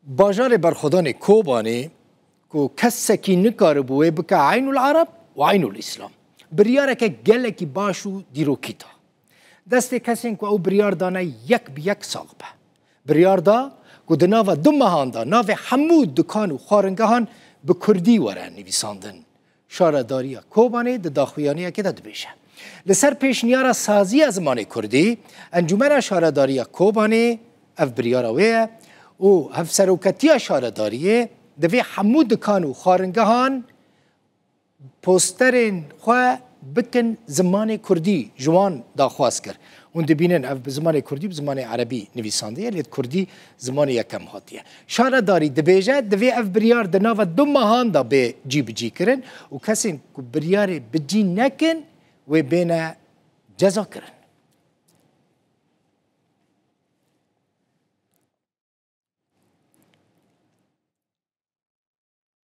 باجار برخودان کوبانی کو کسکی نکار بوه بکه عین العرب و عین الاسلام بریاره که گله کی باشو دیروکیتا دست کسی که او بریار دانه یک بیک ساقبه بریار دا که دناو دو مهان دا ناو حمود دکان و خارنگهان به کردی وره نویساندن شارداری کوبانی ده داخویانی که داد بشه لسر پیشنیار سازی از زمان کردی انجمن شارداری کوبانی اف بریاره ویه و هف سروکتی شارداریه دوی حمود دکان و خارنگهان پوسترین خواه بکن زمان کردی جوان داخواست کرد اون دبینن اف زمان کردی زمان عربی نویسانده لیت کردی زمان یکم هاتیه شارداری دبیجه دوی اف بریار دناو دو ماهان دا به جی کرن و کسی که بریار بجی نکن و بین جزا کرن